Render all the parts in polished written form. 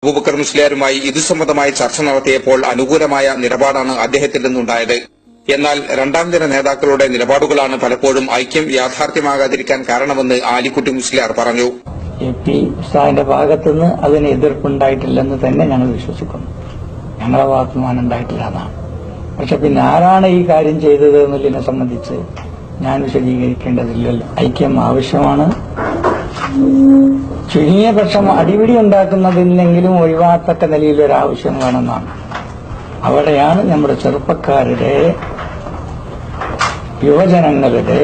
അബൂബക്കർ മുസ്ലിയാരുമായി ഇതു സംബന്ധമായി ചർച്ച നടത്തിയപ്പോൾ അനുകൂലമായ നിലപാടാണ് അദ്ദേഹത്തിൽ നിന്നുണ്ടായത്. എന്നാൽ രണ്ടാം ദിന നേതാക്കളുടെ നിലപാടുകളാണ് പലപ്പോഴും ഐക്യം യാഥാർത്ഥ്യമാകാതിരിക്കാൻ കാരണമെന്ന് ആലിക്കുട്ടി മുസ്ലിയാർ പറഞ്ഞു. പി ഉസ്താദിന്റെ ഭാഗത്തുനിന്ന് അതിന് എതിർപ്പുണ്ടായിട്ടില്ലെന്ന് തന്നെ ഞങ്ങൾ വിശ്വസിക്കുന്നു. ഞങ്ങളുടെ ഭാഗത്തുനിന്ന് ഉണ്ടായിട്ടില്ല എന്നാണ്. പക്ഷെ പിന്നെ ആരാണ് ഈ കാര്യം ചെയ്തത് എന്നുള്ളതിനെ സംബന്ധിച്ച് ഞാൻ വിശദീകരിക്കേണ്ടതില്ലല്ലോ. ഐക്യം ആവശ്യമാണ്. ചുരുങ്ങിയ പക്ഷം അടിപിടി ഉണ്ടാക്കുന്നതില്ലെങ്കിലും ഒഴിവാക്കത്തക്ക നിലയിലൊരാവശ്യം വേണമെന്നാണ്. അവിടെയാണ് നമ്മുടെ ചെറുപ്പക്കാരുടെ, യുവജനങ്ങളുടെ,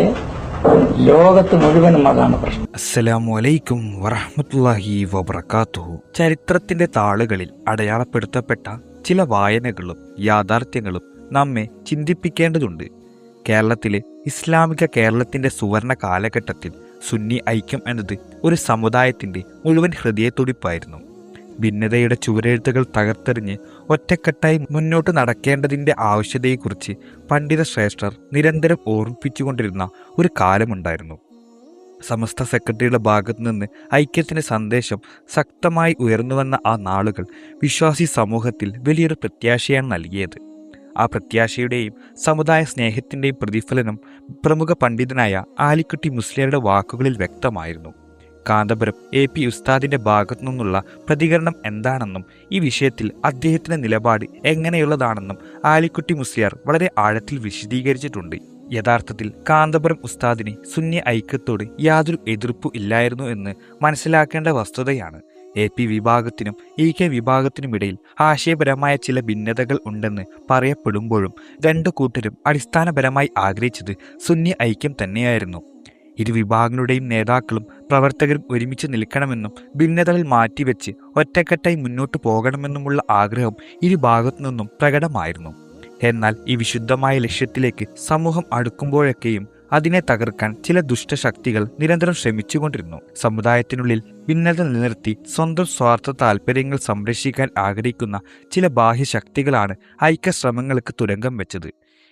ലോകത്ത് മുഴുവനും അതാണ് പ്രശ്നം. അസ്സലാമു അലൈക്കും വറഹ്മത്തുള്ളാഹി വബറകാതുഹു. ചരിത്രത്തിന്റെ താളുകളിൽ അടയാളപ്പെടുത്തപ്പെട്ട ചില വായനകളും യാഥാർത്ഥ്യങ്ങളും നമ്മെ ചിന്തിപ്പിക്കേണ്ടതുണ്ട്. കേരളത്തിലെ ഇസ്ലാമിക കേരളത്തിന്റെ സുവർണ കാലഘട്ടത്തിൽ സുന്നി ഐക്യം എന്നത് ഒരു സമുദായത്തിന്റെ മുഴുവൻ ഹൃദയത്തുടിപ്പായിരുന്നു. ഭിന്നതയുടെ ചുവരെഴുത്തുകൾ തകർത്തെറിഞ്ഞ് ഒറ്റക്കെട്ടായി മുന്നോട്ട് നടക്കേണ്ടതിൻ്റെ ആവശ്യതയെക്കുറിച്ച് പണ്ഡിത ശ്രേഷ്ഠർ നിരന്തരം ഓർമ്മിപ്പിച്ചുകൊണ്ടിരുന്ന ഒരു കാലമുണ്ടായിരുന്നു. സമസ്ത സെക്രട്ടറിയുടെ ഭാഗത്തു നിന്ന് ഐക്യത്തിൻ്റെ സന്ദേശം ശക്തമായി ഉയർന്നുവന്ന ആ നാളുകൾ വിശ്വാസി സമൂഹത്തിൽ വലിയൊരു പ്രത്യാശയാണ് നൽകിയത്. ആ പ്രത്യാശയുടെയും സമുദായ സ്നേഹത്തിൻ്റെയും പ്രതിഫലനം പ്രമുഖ പണ്ഡിതനായ ആലിക്കുട്ടി മുസ്ലിയാരുടെ വാക്കുകളിൽ വ്യക്തമായിരുന്നു. കാന്തപുരം പി ഉസ്താദിന്റെ ഭാഗത്തു നിന്നുള്ള പ്രതികരണം എന്താണെന്നും ഈ വിഷയത്തിൽ അദ്ദേഹത്തിന്റെ നിലപാട് എങ്ങനെയുള്ളതാണെന്നും ആലിക്കുട്ടി മുസ്ലിയാർ വളരെ ആഴത്തിൽ വിശദീകരിച്ചിട്ടുണ്ട്. യഥാർത്ഥത്തിൽ കാന്തപുരം ഉസ്താദിന് സുന്നി ഐക്യത്തോട് യാതൊരു എതിർപ്പും ഇല്ലായിരുന്നു എന്ന് മനസ്സിലാക്കേണ്ട വസ്തുതയാണ്. പി വിഭാഗത്തിനും കെ വിഭാഗത്തിനുമിടയിൽ ആശയപരമായ ചില ഭിന്നതകൾ ഉണ്ടെന്ന് പറയപ്പെടുമ്പോഴും രണ്ടു കൂട്ടരും അടിസ്ഥാനപരമായി ആഗ്രഹിച്ചത് സുന്നി ഐക്യം തന്നെയായിരുന്നു. ഇരു വിഭാഗങ്ങളുടെയും നേതാക്കളും പ്രവർത്തകരും ഒരുമിച്ച് നിൽക്കണമെന്നും ഭിന്നതകൾ മാറ്റിവെച്ച് ഒറ്റക്കെട്ടായി മുന്നോട്ടു പോകണമെന്നുമുള്ള ആഗ്രഹം ഇരു ഭാഗത്തു നിന്നും പ്രകടമായിരുന്നു. എന്നാൽ ഈ വിശുദ്ധമായ ലക്ഷ്യത്തിലേക്ക് സമൂഹം അടുക്കുമ്പോഴൊക്കെയും അതിനെ തകർക്കാൻ ചില ദുഷ്ടശക്തികൾ നിരന്തരം ശ്രമിച്ചുകൊണ്ടിരുന്നു. സമുദായത്തിനുള്ളിൽ ഭിന്നത നിലനിർത്തി സ്വന്തം സ്വാർത്ഥ താൽപ്പര്യങ്ങൾ സംരക്ഷിക്കാൻ ആഗ്രഹിക്കുന്ന ചില ബാഹ്യശക്തികളാണ് ഐക്യശ്രമങ്ങൾക്ക് തുരങ്കം വെച്ചത്.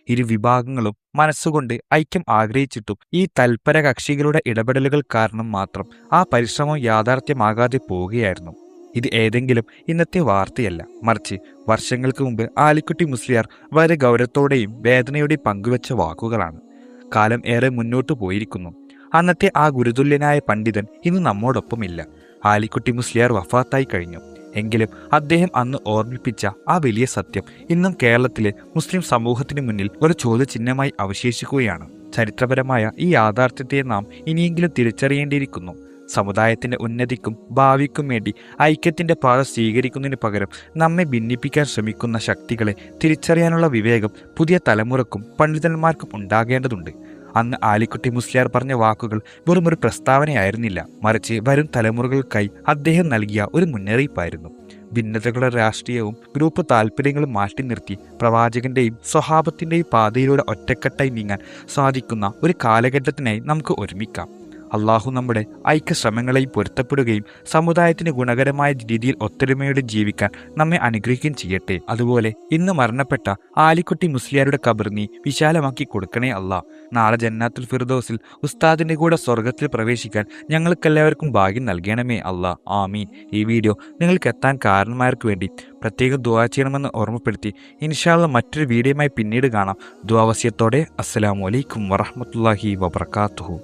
ഇരു വിഭാഗങ്ങളും മനസ്സുകൊണ്ട് ഐക്യം ആഗ്രഹിച്ചിട്ടും ഈ തൽപര കക്ഷികളുടെ ഇടപെടലുകൾ കാരണം മാത്രം ആ പരിശ്രമം യാഥാർത്ഥ്യമാകാതെ പോവുകയായിരുന്നു. ഇത് ഏതെങ്കിലും ഇന്നത്തെ വാർത്തയല്ല, മറിച്ച് വർഷങ്ങൾക്ക് മുമ്പ് ആലിക്കുട്ടി മുസ്ലിയാർ വളരെ ഗൗരവത്തോടെയും വേദനയോടെയും പങ്കുവച്ച വാക്കുകളാണ്. കാലം ഏറെ മുന്നോട്ടു പോയിരിക്കുന്നു. അന്നത്തെ ആ ഗുരുതുല്യനായ പണ്ഡിതൻ ഇന്ന് നമ്മോടൊപ്പമില്ല. ആലിക്കുട്ടി മുസ്ലിയാർ വഫാത്തായി കഴിഞ്ഞു. എങ്കിലും അദ്ദേഹം അന്ന് ഓർമ്മിപ്പിച്ച ആ വലിയ സത്യം ഇന്നും കേരളത്തിലെ മുസ്ലിം സമൂഹത്തിന് മുന്നിൽ ഒരു ചോദ്യചിഹ്നമായി അവശേഷിക്കുകയാണ്. ചരിത്രപരമായ ഈ യാഥാർത്ഥ്യത്തെ നാം ഇനിയെങ്കിലും തിരിച്ചറിയേണ്ടിയിരിക്കുന്നു. സമുദായത്തിന്റെ ഉന്നതിക്കും ഭാവിക്കും വേണ്ടി ഐക്യത്തിന്റെ പാത സ്വീകരിക്കുന്നതിന് പകരം നമ്മെ ഭിന്നിപ്പിക്കാൻ ശ്രമിക്കുന്ന ശക്തികളെ തിരിച്ചറിയാനുള്ള വിവേകം പുതിയ തലമുറക്കും പണ്ഡിതന്മാർക്കും ഉണ്ടാകേണ്ടതുണ്ട്. അന്ന് ആലിക്കുട്ടി മുസ്ലിയാർ പറഞ്ഞ വാക്കുകൾ വെറും ഒരു പ്രസ്താവനയായിരുന്നില്ല, മറിച്ച് വരും തലമുറകൾക്കായി അദ്ദേഹം നൽകിയ ഒരു മുന്നറിയിപ്പായിരുന്നു. ഭിന്നതകളുടെ രാഷ്ട്രീയവും ഗ്രൂപ്പ് താല്പര്യങ്ങളും മാറ്റി നിർത്തി പ്രവാചകന്റെയും സ്വഹാബത്തിന്റെയും പാതയിലൂടെ ഒറ്റക്കെട്ടായി നീങ്ങാൻ സാധിക്കുന്ന ഒരു കാലഘട്ടത്തിനായി നമുക്ക് ഒരുമിക്കാം. അള്ളാഹു നമ്മുടെ ഐക്യശ്രമങ്ങളെയും പൊരുത്തപ്പെടുകയും സമുദായത്തിന് ഗുണകരമായ രീതിയിൽ ഒത്തൊരുമയോടെ ജീവിക്കാൻ നമ്മെ അനുഗ്രഹിക്കുകയും ചെയ്യട്ടെ. അതുപോലെ ഇന്ന് മരണപ്പെട്ട ആലിക്കുട്ടി മുസ്ലിയാരുടെ ഖബർ നീ വിശാലമാക്കി കൊടുക്കണേ അല്ലാ. നാളെ ജന്നാത്തുൽ ഫിർദൗസിൽ ഉസ്താദിന്റെ കൂടെ സ്വർഗത്തിൽ പ്രവേശിക്കാൻ ഞങ്ങൾക്കെല്ലാവർക്കും ഭാഗ്യം നൽകണമേ അല്ലാ. ആമീൻ. ഈ വീഡിയോ നിങ്ങൾക്ക് എത്താൻ കാരണന്മാർക്ക് വേണ്ടി പ്രത്യേകം ദുആ ചെയ്യണമെന്ന് ഓർമ്മപ്പെടുത്തി ഇൻഷാ അല്ലാഹ് മറ്റൊരു വീഡിയോയുമായി പിന്നീട് കാണാം. ദുആ വസിയത്തോടെ അസ്സലാമു അലൈക്കും വറഹ്മത്തുള്ളാഹി വബറകാതുഹു.